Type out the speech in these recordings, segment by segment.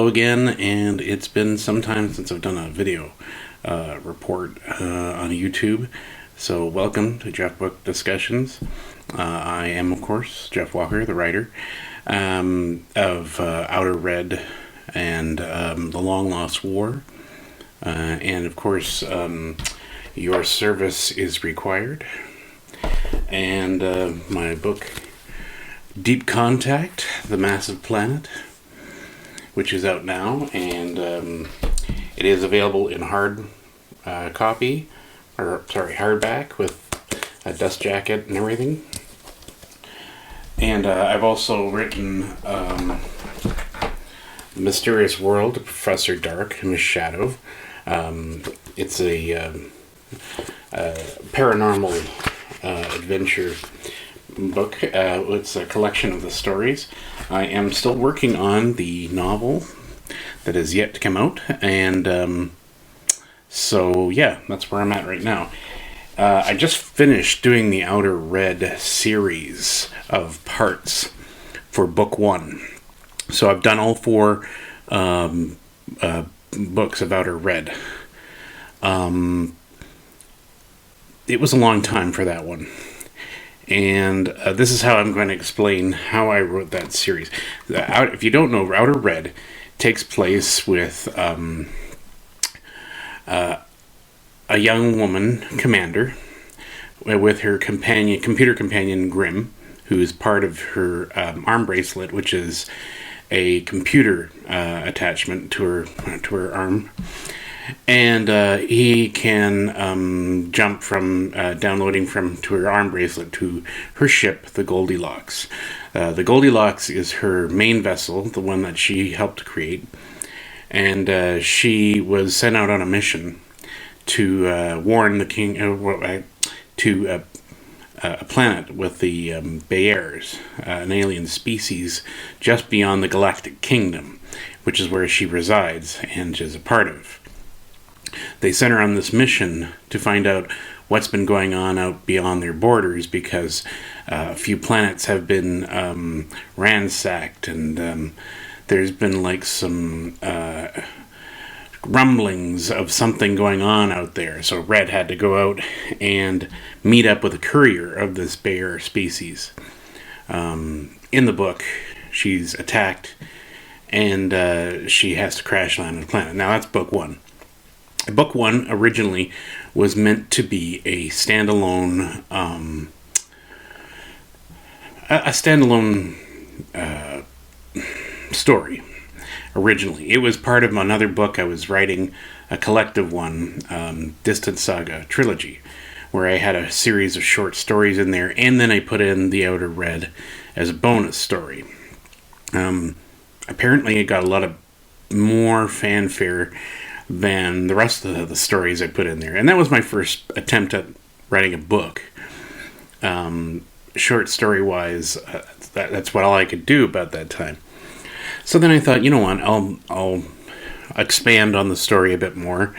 hello again, and it's been some time since I've done a video report on YouTube. So welcome to Jeff Book Discussions. I am, of course, Jeff Walker, the writer of Outer Red and The Long Lost War. And, of course, your service is required. And my book, Deep Contact, The Massive Planet, which is out now, and it is available in hardback with a dust jacket and everything. And I've also written Mysterious World of Professor Dark and Miss Shadow. It's a paranormal adventure book. It's a collection of the stories. I am still working on the novel that is yet to come out, and so yeah, that's where I'm at right now. I just finished doing the Outer Red series of parts for book 1. So I've done all 4 books of Outer Red. It was a long time for that one. And this is how I'm going to explain how I wrote that series. If you don't know, Outer Red takes place with a young woman commander with her computer companion Grim, who is part of her arm bracelet, which is a computer attachment to her arm. And he can jump from downloading to her arm bracelet to her ship, the Goldilocks. The Goldilocks is her main vessel, the one that she helped create. And she was sent out on a mission to warn the king to a planet with the Bayers, an alien species just beyond the Galactic Kingdom, which is where she resides and is a part of. They sent her on this mission to find out what's been going on out beyond their borders, because a few planets have been ransacked, and there's been like some rumblings of something going on out there. So Red had to go out and meet up with a courier of this Bayer species. In the book, she's attacked, and she has to crash land on the planet. Now that's book 1. Book 1 originally was meant to be a standalone, story. Originally, it was part of another book I was writing, a collective one, Distant Saga Trilogy, where I had a series of short stories in there, and then I put in The Outer Red as a bonus story. Apparently, it got a lot of more fanfare than the rest of the stories I put in there. And that was my first attempt at writing a book. Short story-wise, that's all I could do about that time. So then I thought, you know what, I'll expand on the story a bit more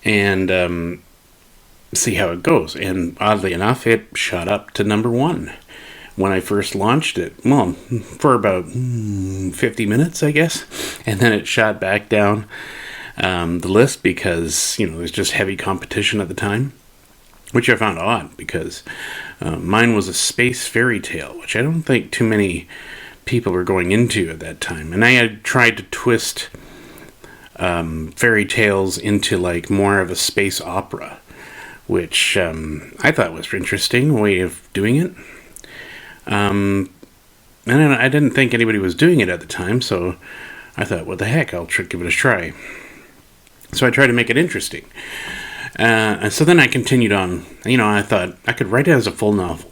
and see how it goes. And oddly enough, it shot up to number 1 when I first launched it. Well, for about 50 minutes, I guess. And then it shot back down the list because, there's just heavy competition at the time, which I found odd because mine was a space fairy tale, which I don't think too many people were going into at that time. And I had tried to twist fairy tales into like more of a space opera, which I thought was an interesting way of doing it. And I didn't think anybody was doing it at the time, so I thought, what the heck, I'll give it a try. So I tried to make it interesting. And so then I continued on. I thought I could write it as a full novel,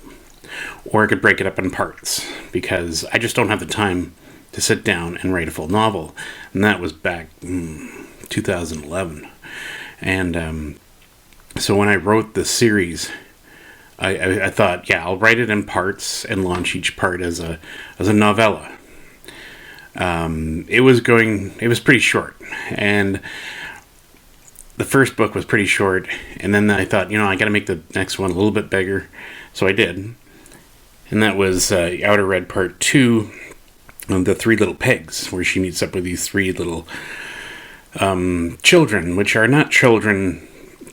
or I could break it up in parts, because I just don't have the time to sit down and write a full novel. And that was back 2011. And so when I wrote the series, I thought, yeah, I'll write it in parts and launch each part as a novella. It was pretty short, and the first book was pretty short, and then I thought, I got to make the next one a little bit bigger, so I did, and that was Outer Red Part 2, The Three Little Pigs, where she meets up with these three little children, which are not children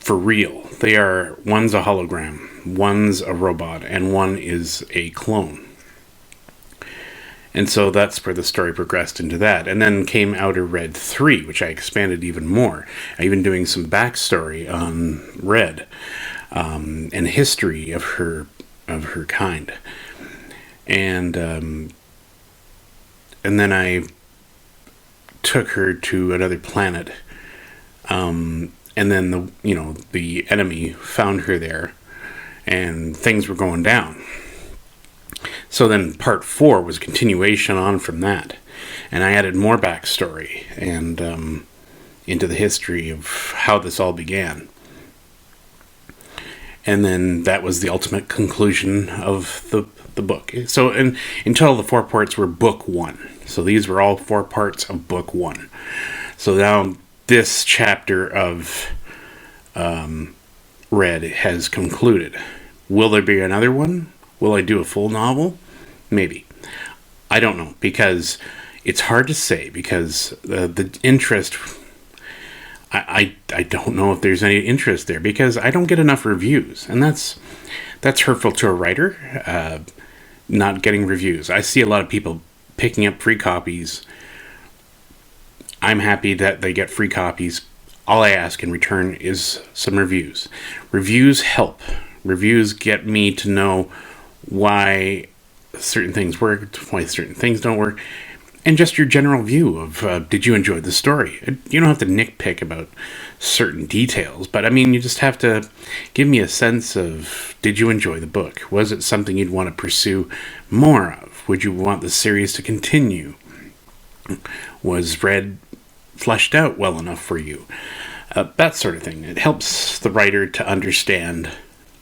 for real. One's a hologram, one's a robot, and one is a clone. And so that's where the story progressed into that. And then came Outer Red 3, which I expanded even more. Even doing some backstory on Red, and history of her kind. And then I took her to another planet. And then the enemy found her there, and things were going down. So then part 4 was a continuation on from that. And I added more backstory and into the history of how this all began. And then that was the ultimate conclusion of the book. So in total, the 4 parts were book 1. So these were all 4 parts of book 1. So now this chapter of Red has concluded. Will there be another one? Will I do a full novel? Maybe. I don't know, because it's hard to say, because the interest... I don't know if there's any interest there, because I don't get enough reviews, and that's hurtful to a writer, not getting reviews. I see a lot of people picking up free copies. I'm happy that they get free copies. All I ask in return is some reviews. Reviews help. Reviews get me to know why certain things work, why certain things don't work, and just your general view of, did you enjoy the story? You don't have to nitpick about certain details, but I mean, you just have to give me a sense of, did you enjoy the book? Was it something you'd want to pursue more of? Would you want the series to continue? Was Red fleshed out well enough for you? That sort of thing. It helps the writer to understand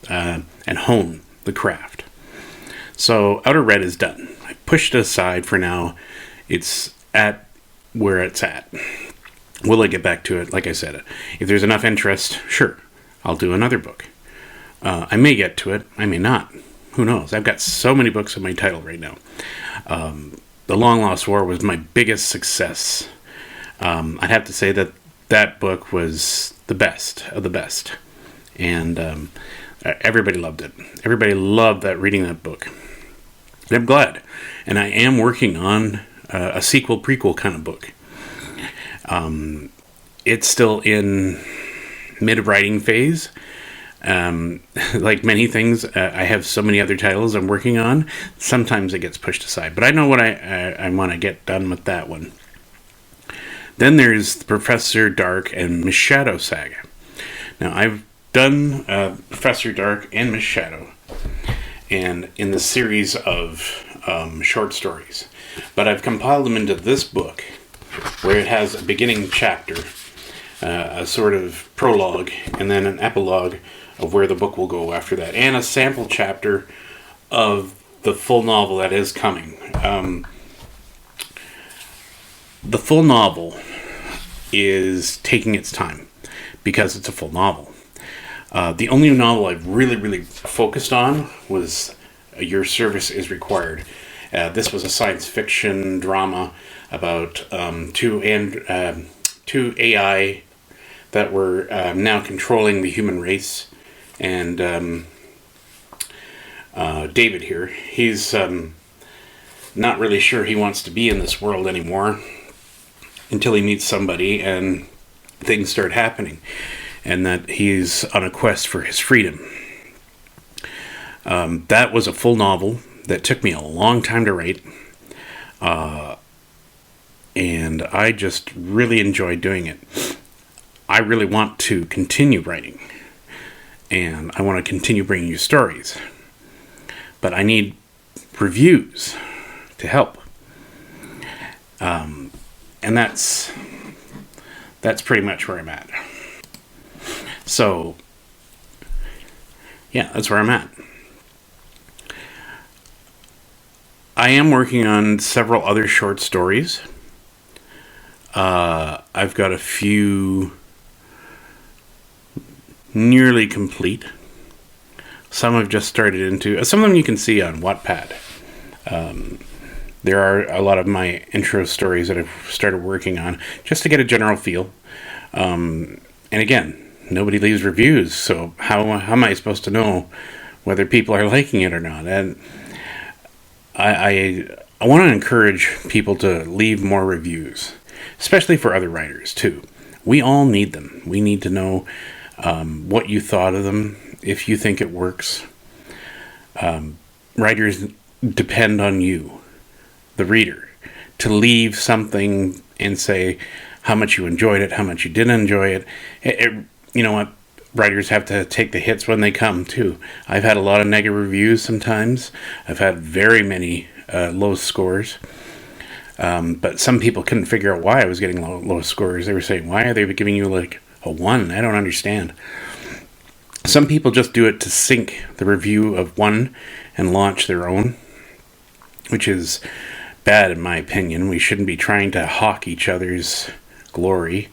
and hone the craft. So Outer Red is done. I pushed it aside for now. It's at where it's at. Will I get back to it? Like I said, if there's enough interest, sure, I'll do another book. I may get to it. I may not. Who knows? I've got so many books in my title right now. The Long Lost War was my biggest success. I'd have to say that book was the best of the best. And everybody loved it. Everybody loved reading that book. And I'm glad. And I am working on a sequel, prequel kind of book. It's still in mid-writing phase. Like many things, I have so many other titles I'm working on. Sometimes it gets pushed aside. But I know what I want to get done with that one. Then there's the Professor Dark and Miss Shadow saga. Now, I've done Professor Dark and Miss Shadow, and in the series of short stories. But I've compiled them into this book, where it has a beginning chapter, a sort of prologue, and then an epilogue of where the book will go after that, and a sample chapter of the full novel that is coming. The full novel is taking its time, because it's a full novel. The only novel I've really focused on was Your Service is Required. This was a science fiction drama about two AI that were now controlling the human race. And David here, he's not really sure he wants to be in this world anymore until he meets somebody and things start happening. And that he's on a quest for his freedom. That was a full novel that took me a long time to write. And I just really enjoyed doing it. I really want to continue writing. And I want to continue bringing you stories. But I need reviews to help. And that's pretty much where I'm at. So, yeah, that's where I'm at. I am working on several other short stories. I've got a few nearly complete. Some I've just started into. Some of them you can see on Wattpad. there are a lot of my intro stories that I've started working on just to get a general feel. And again, nobody leaves reviews, so how am I supposed to know whether people are liking it or not? And I want to encourage people to leave more reviews, especially for other writers too. We all need them. We need to know what you thought of them, if you think it works. Writers depend on you, the reader, to leave something and say how much you enjoyed it, how much you didn't enjoy it. You know what? Writers have to take the hits when they come, too. I've had a lot of negative reviews sometimes. I've had very many low scores. But some people couldn't figure out why I was getting low scores. They were saying, why are they giving you like a 1? I don't understand. Some people just do it to sync the review of one and launch their own, which is bad in my opinion. We shouldn't be trying to hawk each other's glory.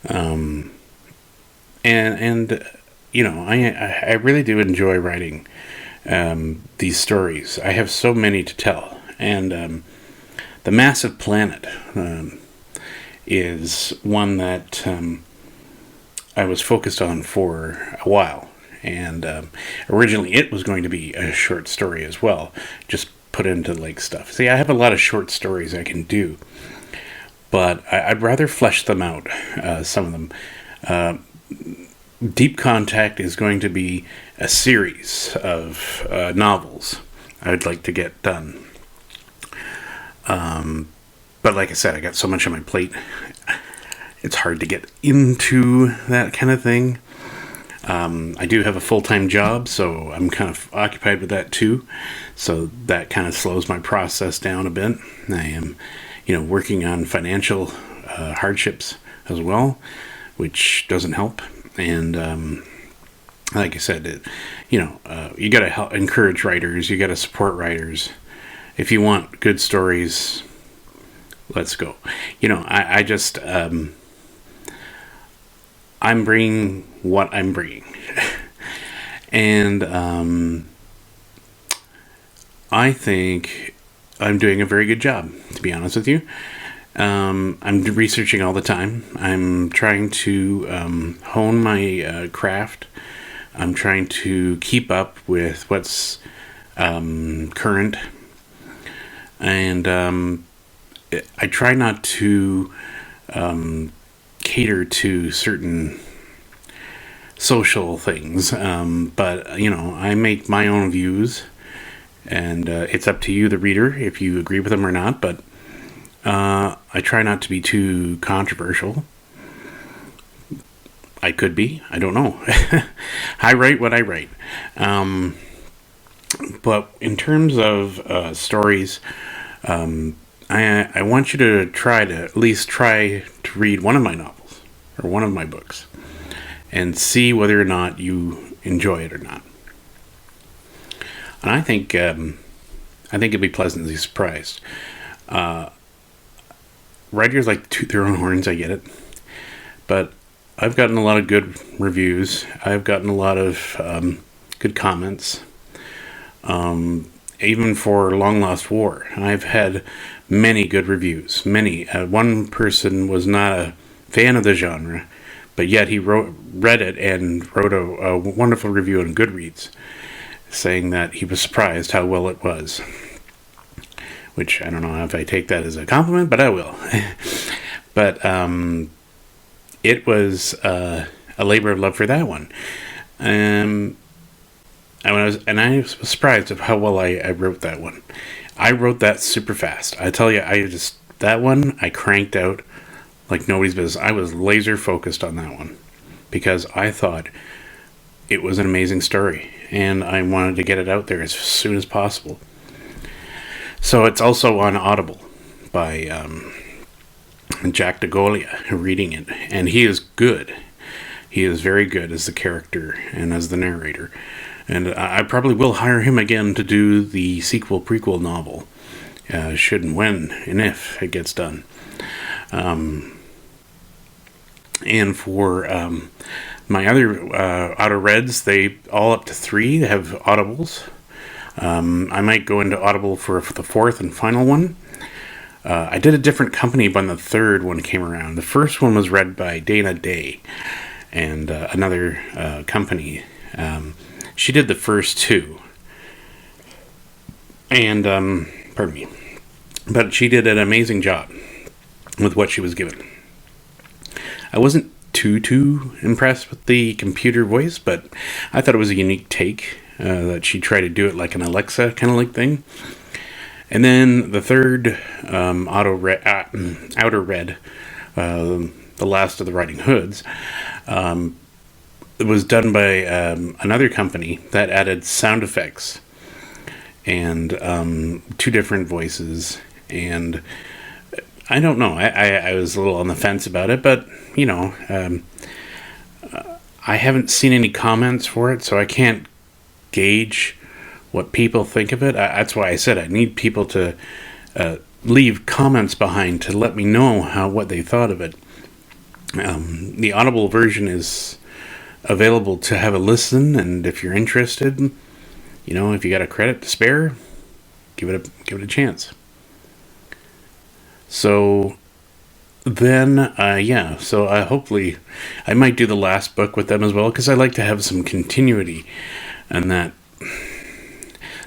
And you know, I really do enjoy writing these stories. I have so many to tell. And The Massive Planet is one that I was focused on for a while. And originally it was going to be a short story as well, just put into like stuff. See, I have a lot of short stories I can do, but I'd rather flesh them out, some of them. Deep Contact is going to be a series of novels I would like to get done. But like I said, I got so much on my plate, it's hard to get into that kind of thing. I do have a full-time job, so I'm kind of occupied with that too. So that kind of slows my process down a bit. I am, working on financial hardships as well, which doesn't help. And like I said, you got to encourage writers. You got to support writers. If you want good stories, let's go. I just I'm bringing what I'm bringing, and I think I'm doing a very good job, to be honest with you. I'm researching all the time. I'm trying to hone my craft. I'm trying to keep up with what's current. And I try not to cater to certain social things. But, I make my own views. And it's up to you, the reader, if you agree with them or not. But I try not to be too controversial. I could be. I don't know. I write what I write. But in terms of stories, I want you to at least try to read one of my novels or one of my books and see whether or not you enjoy it or not. And I think you'll be pleasantly surprised. Writers like to toot their own horns, I get it. But I've gotten a lot of good reviews. I've gotten a lot of good comments. Even for Long Lost War, I've had many good reviews. Many. One person was not a fan of the genre, but yet he read it and wrote a wonderful review on Goodreads, saying that he was surprised how well it was. Which I don't know if I take that as a compliment, but I will. But it was a labor of love for that one. I was surprised of how well I wrote that one. I wrote that super fast. I tell you, that one I cranked out like nobody's business. I was laser focused on that one because I thought it was an amazing story and I wanted to get it out there as soon as possible. So it's also on Audible by Jack DeGolia reading it, and he is good. He is very good as the character and as the narrator. And I probably will hire him again to do the prequel novel, should and when and if it gets done. And for my other Auto Reds, they all up to 3 have Audibles. I might go into Audible for the fourth and final one. I did a different company when the third one came around. The first one was read by Dana Day and another company. She did the first two. And, pardon me. But she did an amazing job with what she was given. I wasn't too impressed with the computer voice, but I thought it was a unique take that she tried to do it like an Alexa kind of like thing. And then the third, Outer Red, The Last of the Riding Hoods, it was done by another company that added sound effects and two different voices. And I don't know. I was a little on the fence about it, but, I haven't seen any comments for it, so I can't gauge what people think of it. That's why I said I need people to leave comments behind to let me know what they thought of it. The Audible version is available to have a listen, and if you're interested, if you got a credit to spare, give it a chance. So then, hopefully I might do the last book with them as well, because I like to have some continuity, and that,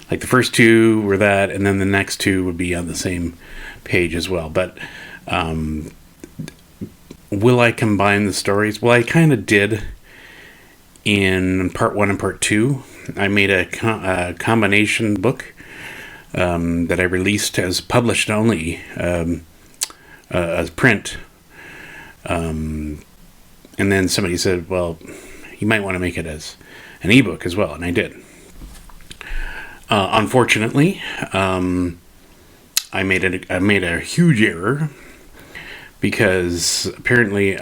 like the first two were that, and then the next two would be on the same page as well. But will I combine the stories? Well, I kind of did in part one and part two. I made a combination book that I released as published only, as print. And then somebody said, well, you might want to make it as an ebook as well, and I did. Unfortunately, I made a huge error because apparently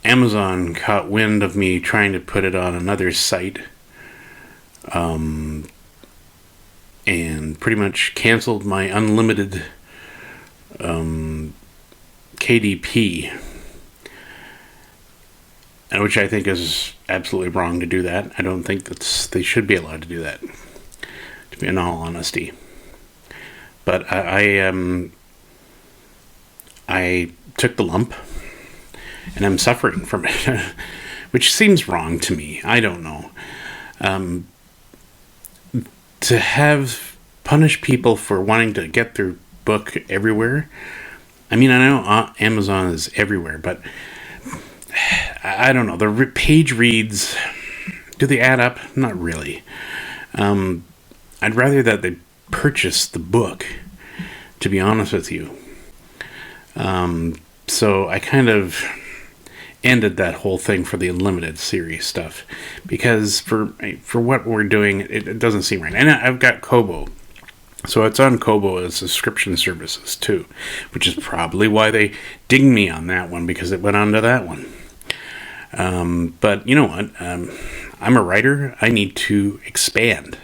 Amazon caught wind of me trying to put it on another site, and pretty much canceled my unlimited KDP, which I think is absolutely wrong to do that. I don't think they should be allowed to do that, to be in all honesty. But I took the lump, and I'm suffering from it, which seems wrong to me. I don't know. To punish people for wanting to get their book everywhere. I mean, I know Amazon is everywhere, but I don't know. The page reads, do they add up? Not really. I'd rather that they purchase the book, to be honest with you. So I kind of ended that whole thing for the Unlimited series stuff, because for what we're doing, it doesn't seem right. And I've got Kobo. So it's on Kobo as subscription services too, which is probably why they dinged me on that one, because it went on to that one. But you know what? I'm a writer. I need to expand.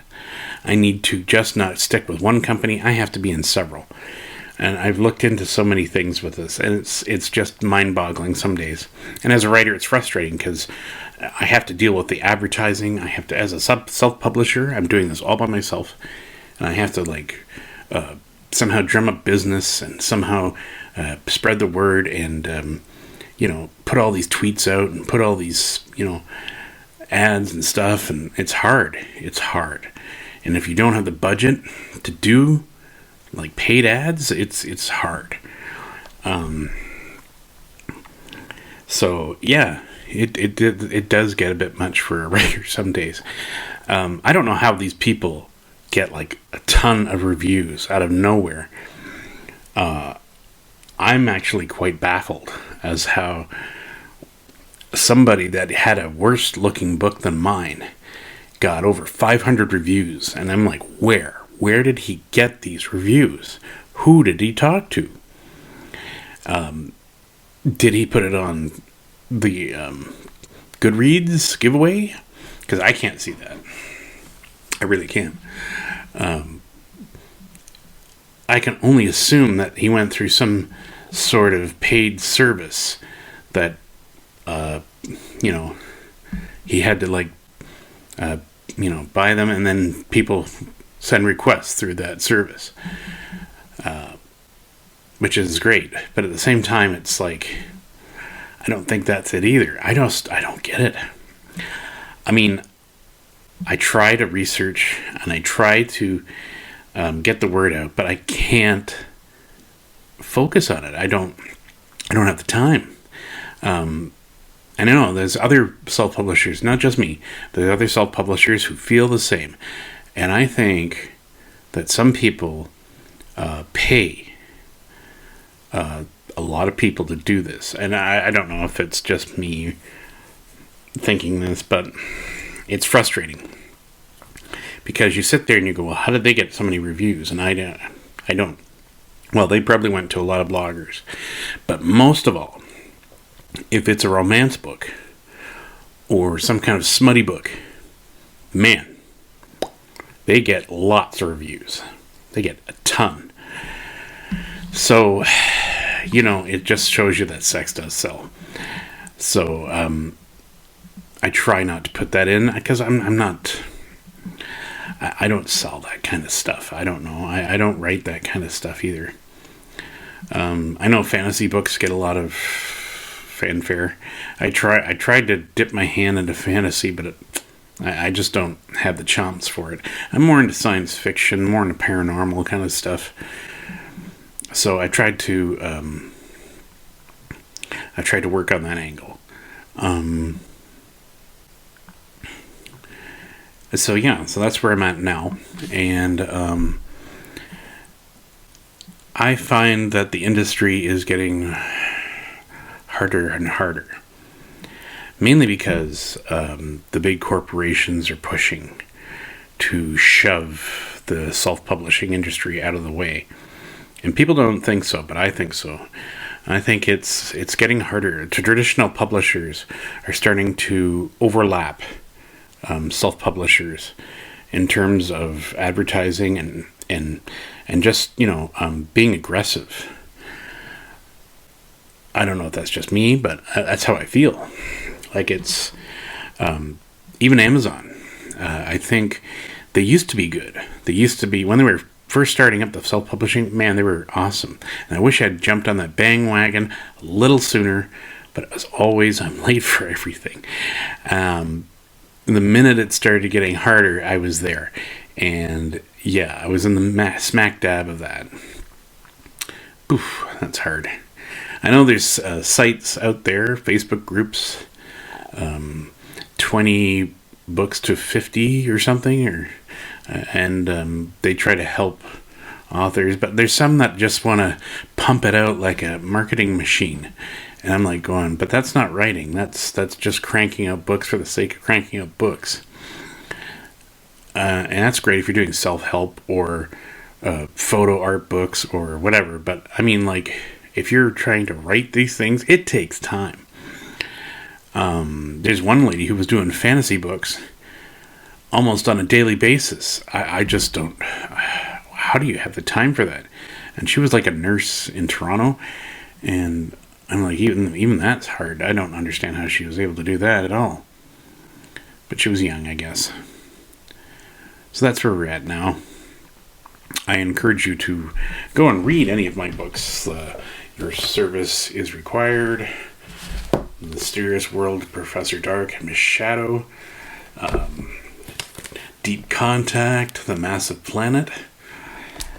I need to just not stick with one company. I have to be in several. And I've looked into so many things with this, and it's just mind-boggling some days. And as a writer, it's frustrating because I have to deal with the advertising. I have to, as a self-publisher, I'm doing this all by myself. And I have to somehow drum up business and somehow spread the word and put all these tweets out and put all these ads and stuff. And it's hard. It's hard. And if you don't have the budget to do like paid ads, it's hard. So yeah, it does get a bit much for a writer some days. I don't know how these people get like a ton of reviews out of nowhere. I'm actually quite baffled as how somebody that had a worse looking book than mine got over 500 reviews, and I'm like, where did he get these reviews? Who did he talk to? Did he put it on the Goodreads giveaway? Because I can't see that. I really can't. I can only assume that he went through some sort of paid service that, he had to buy them, and then people send requests through that service, which is great. But at the same time, it's like, I don't think that's it either. I don't get it. I mean, I try to research and I try to get the word out, but I can't focus on it. I don't have the time. I know there's other self-publishers, not just me. There's other self-publishers who feel the same, and I think that some people pay a lot of people to do this, and I don't know if it's just me thinking this, but it's frustrating because you sit there and you go, well, how did they get so many reviews? And I don't. Well, they probably went to a lot of bloggers, but most of all, if it's a romance book or some kind of smutty book, man, they get lots of reviews. They get a ton. So, it just shows you that sex does sell. So, I try not to put that in because I'm not, I don't sell that kind of stuff. I don't know. I don't write that kind of stuff either. I know fantasy books get a lot of fanfare. I tried to dip my hand into fantasy, but I just don't have the chops for it. I'm more into science fiction, more into paranormal kind of stuff. So I tried to work on that angle. So that's where I'm at now, and I find that the industry is getting harder and harder, mainly because the big corporations are pushing to shove the self-publishing industry out of the way. And people don't think so, but I think so. I think it's getting harder. Traditional publishers are starting to overlap self-publishers in terms of advertising and just being aggressive. I don't know if that's just me, but that's how I feel. Like it's even Amazon. I think they used to be good. They used to be, when they were first starting up the self-publishing, man, they were awesome. And I wish I had jumped on that bandwagon a little sooner, but as always, I'm late for everything. The minute it started getting harder, I was there. And I was in the smack dab of that. Oof, that's hard. I know there's sites out there, Facebook groups, 20 books to 50 or something, and they try to help authors, but there's some that just want to pump it out like a marketing machine. And I'm like going, but that's not writing. That's just cranking out books for the sake of cranking out books. And that's great if you're doing self-help or photo art books or whatever. But I mean, like, if you're trying to write these things, it takes time. There's one lady who was doing fantasy books almost on a daily basis. I just don't. How do you have the time for that? And she was like a nurse in Toronto, and I'm like, even that's hard. I don't understand how she was able to do that at all. But she was young, I guess. So that's where we're at now. I encourage you to go and read any of my books. Your Service is Required, The Mysterious World of Professor Dark and Miss Shadow, Deep Contact, The Massive Planet.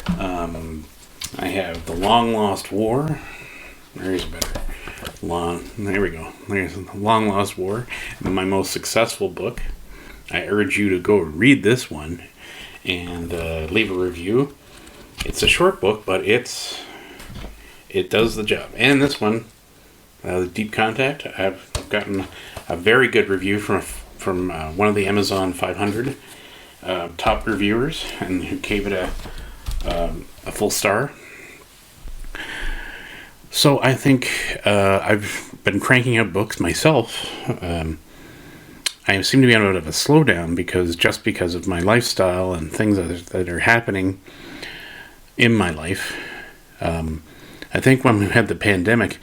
I have The Long Lost War. There's a better. There we go. There's The Long Lost War. And my most successful book. I urge you to go read this one and leave a review. It's a short book, but it does the job. And this one, Deep Contact, I've gotten a very good review from one of the Amazon 500 top reviewers, and who gave it a full star. So I think I've been cranking out books myself. I seem to be on a bit of a slowdown because of my lifestyle and things that are happening in my life. I think when we had the pandemic,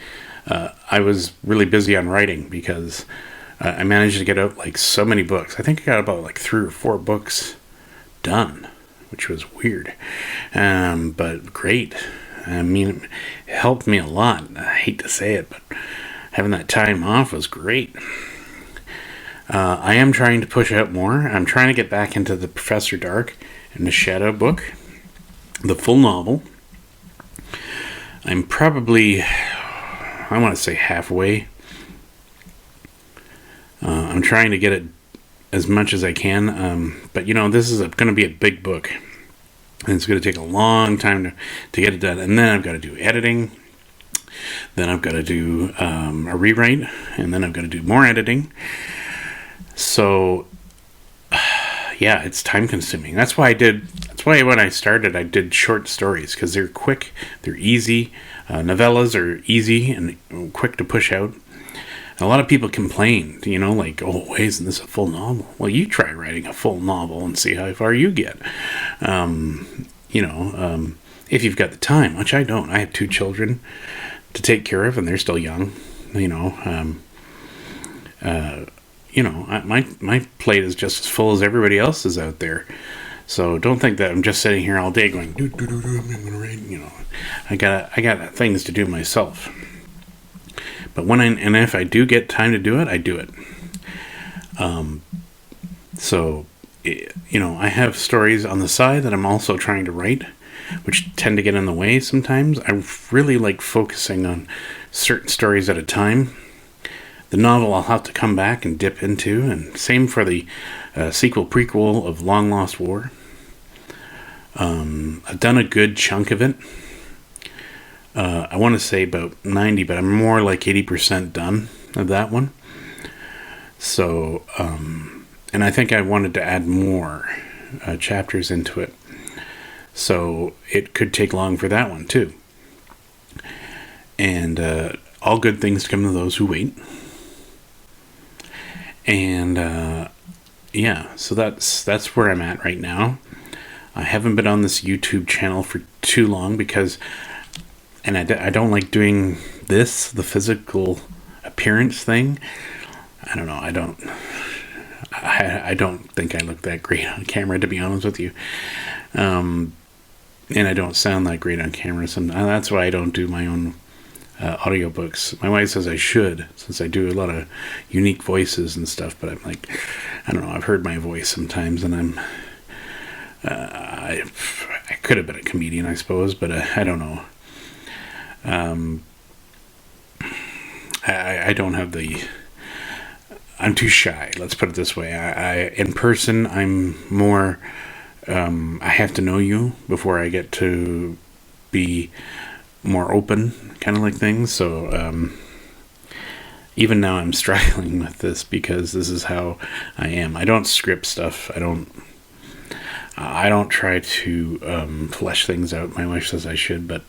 I was really busy on writing because I managed to get out like so many books. I think I got about like 3 or 4 books done, which was weird, but great. I mean, it helped me a lot. I hate to say it, but having that time off was great. I am trying to push out more. I'm trying to get back into the Professor Dark and the Shadow book, the full novel. I'm probably, I want to say halfway. I'm trying to get it as much as I can, but this is going to be a big book, and it's going to take a long time to get it done. And then I've got to do editing, then I've got to do a rewrite, and then I've got to do more editing. So yeah, it's time consuming. That's why when I started, I did short stories, because they're quick, they're easy. Novellas are easy and quick to push out. A lot of people complain, like, oh, isn't this a full novel? Well, you try writing a full novel and see how far you get. If you've got the time, which I don't. I have 2 children to take care of, and they're still young. My plate is just as full as everybody else's out there. So don't think that I'm just sitting here all day going, I'm gonna write. I got things to do myself. But if I do get time to do it, I do it. I have stories on the side that I'm also trying to write, which tend to get in the way sometimes. I really like focusing on certain stories at a time. The novel I'll have to come back and dip into, and same for the sequel-prequel of Long Lost War. I've done a good chunk of it. I want to say about 90, but I'm more like 80% done of that one. So, and I think I wanted to add more chapters into it. So it could take long for that one too. And all good things come to those who wait. And so that's where I'm at right now. I haven't been on this YouTube channel for too long because... And I don't like doing this, the physical appearance thing. I don't know. I don't think I look that great on camera, to be honest with you. And I don't sound that great on camera. That's why I don't do my own audiobooks. My wife says I should, since I do a lot of unique voices and stuff. But I'm like, I don't know. I've heard my voice sometimes, and I could have been a comedian, I suppose, but I don't know. I don't have I'm too shy, let's put it this way. In person, I'm more, I have to know you before I get to be more open, kind of like things. So, even now I'm struggling with this because this is how I am. I don't script stuff. I don't try to, flesh things out. My wife says I should, but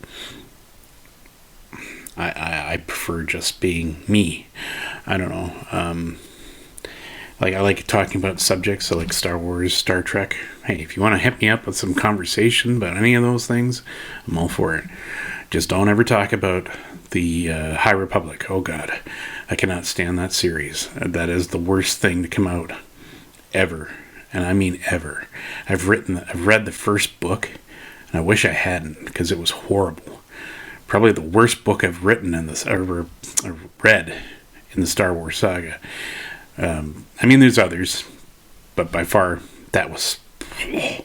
I prefer just being me. I don't know. I like talking about subjects, so like Star Wars, Star Trek. Hey, if you want to hit me up with some conversation about any of those things, I'm all for it. Just don't ever talk about the High Republic. Oh God, I cannot stand that series. That is the worst thing to come out ever, and I mean ever. I've read the first book, and I wish I hadn't, because it was horrible. Probably the worst book I've written read in the Star Wars saga. I mean, there's others, but by far, that was... I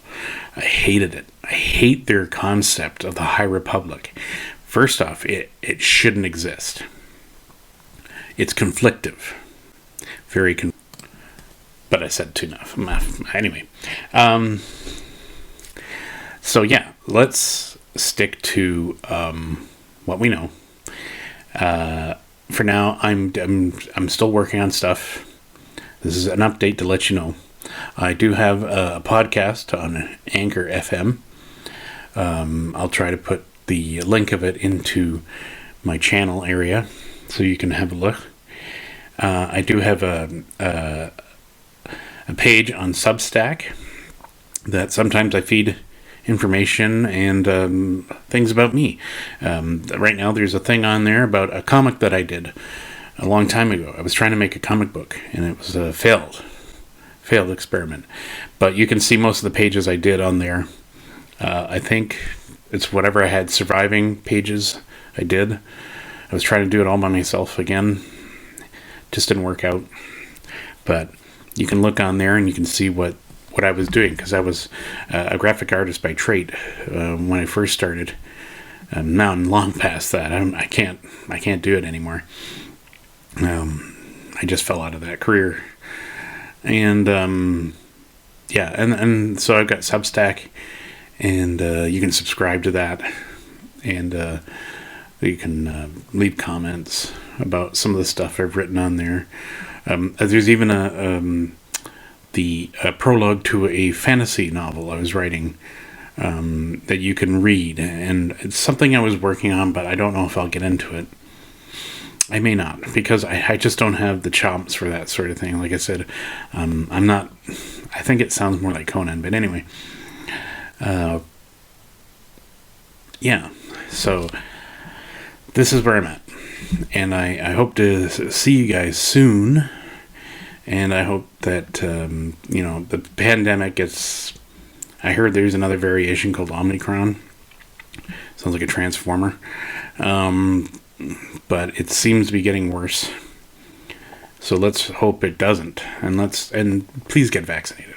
hated it. I hate their concept of the High Republic. First off, it shouldn't exist. It's conflictive. But I said too enough. Anyway. So yeah, let's stick to what we know. For now, I'm still working on stuff. This is an update to let you know. I do have a podcast on Anchor FM. I'll try to put the link of it into my channel area so you can have a look. I do have a page on Substack that sometimes I feed information and things about me. Right now there's a thing on there about a comic that I did a long time ago. I was trying to make a comic book, and it was a failed experiment. But you can see most of the pages I did on there. I think it's whatever I had surviving pages I did. I was trying to do it all by myself again. Just didn't work out. But you can look on there and you can see what I was doing, because I was a graphic artist by trade when I first started. Now I'm long past that. I can't do it anymore. I just fell out of that career. And and so I've got Substack, and you can subscribe to that, and you can leave comments about some of the stuff I've written on there. There's even the prologue to a fantasy novel I was writing that you can read, and it's something I was working on, but I don't know if I'll get into it. I may not, because I just don't have the chops for that sort of thing. Like I said, I'm not. I think it sounds more like Conan, but anyway. So this is where I'm at, and I hope to see you guys soon. And I hope that the pandemic gets. I heard there's another variation called Omicron. Sounds like a transformer. But it seems to be getting worse. So let's hope it doesn't. And please get vaccinated.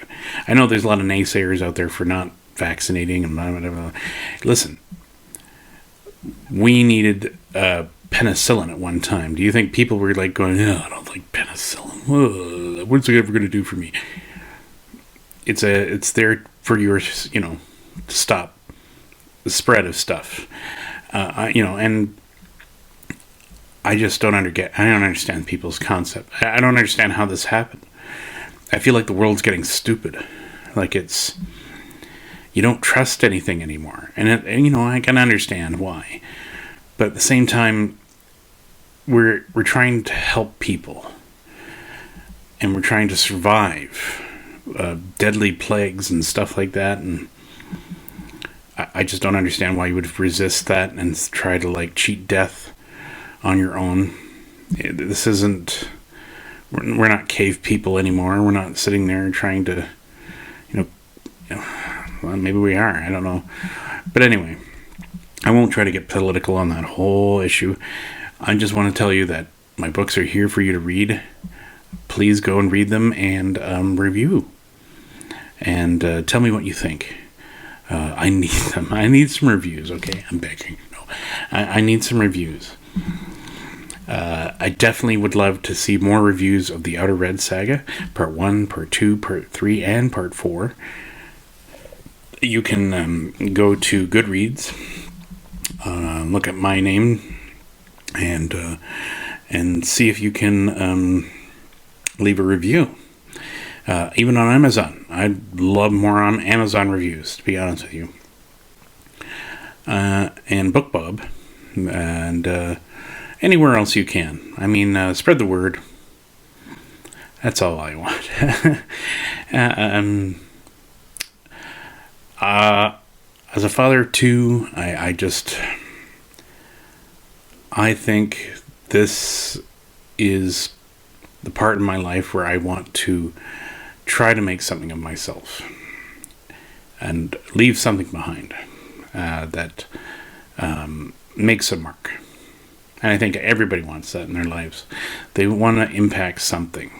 I know there's a lot of naysayers out there for not vaccinating and whatever. Listen, we needed penicillin at one time. Do you think people were like going, "Oh, I don't like penicillin. What's it ever going to do for me?" It's there for your, to stop the spread of stuff. And I just don't understand people's concept. I don't understand how this happened. I feel like the world's getting stupid. Like you don't trust anything anymore. And I can understand why. But at the same time, we're trying to help people. And we're trying to survive deadly plagues and stuff like that. And I just don't understand why you would resist that and try to cheat death on your own. This isn't. We're not cave people anymore. We're not sitting there trying to, well, maybe we are. I don't know. But anyway, I won't try to get political on that whole issue. I just want to tell you that my books are here for you to read. Please go and read them and review. And tell me what you think. I need them. I need some reviews, okay? I'm begging. No, I need some reviews. I definitely would love to see more reviews of the Outer Red Saga, Part 1, Part 2, Part 3, and Part 4. You can go to Goodreads, look at my name, and see if you can leave a review. Even on Amazon. I'd love more on Amazon reviews, to be honest with you. And BookBub, and anywhere else you can. I mean, spread the word. That's all I want. As a father of two, I think this is the part in my life where I want to try to make something of myself and leave something behind that makes a mark. And I think everybody wants that in their lives. They want to impact something.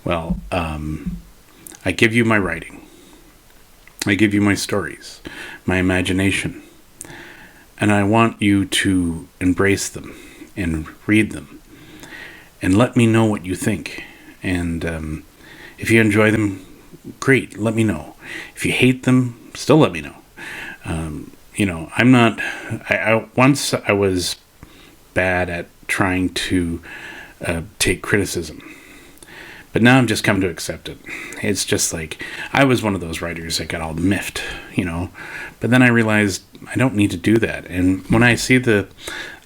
Well, I give you my writing. I give you my stories, my imagination. And I want you to embrace them and read them. And let me know what you think. And if you enjoy them, great, let me know. If you hate them, still let me know. I'm not... Once I was bad at trying to take criticism. But now I've just come to accept it. It's just like, I was one of those writers that got all miffed, But then I realized I don't need to do that. And when I see the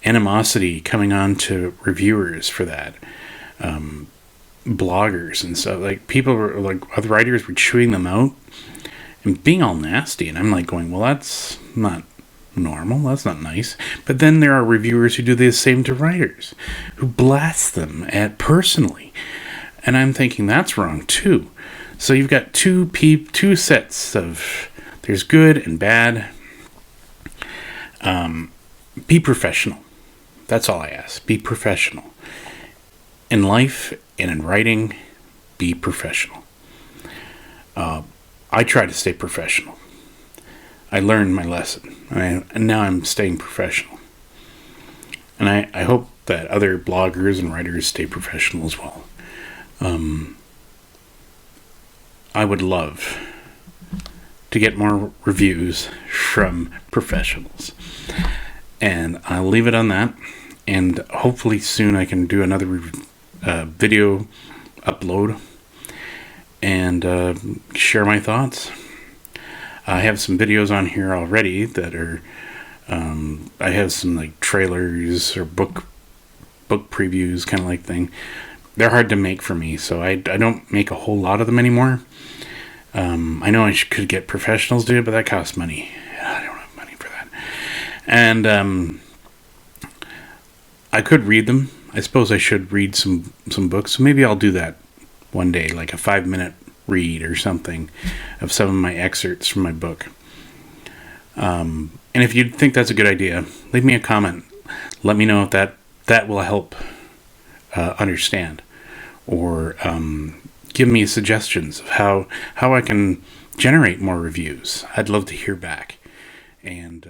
animosity coming on to reviewers for that, bloggers and stuff, people were other writers were chewing them out and being all nasty, and I'm going, well, that's not normal. That's not nice. But then there are reviewers who do the same to writers, who blast them at personally. And I'm thinking that's wrong too. So you've got two sets of, there's good and bad. Be professional. That's all I ask. Be professional. In life and in writing, be professional. I try to stay professional. I learned my lesson, and now I'm staying professional. And I hope that other bloggers and writers stay professional as well. I would love to get more reviews from professionals. And I'll leave it on that. And hopefully soon I can do another video upload and share my thoughts. I have some videos on here already that are, I have some like trailers or book previews kind of like thing. They're hard to make for me, so I don't make a whole lot of them anymore. I know I could get professionals to do it, but that costs money. I don't have money for that. And I could read them. I suppose I should read some books. So maybe I'll do that one day, like a 5-minute read or something of some of my excerpts from my book. And if you think that's a good idea, leave me a comment. Let me know if that will help understand, or give me suggestions of how I can generate more reviews. I'd love to hear back. And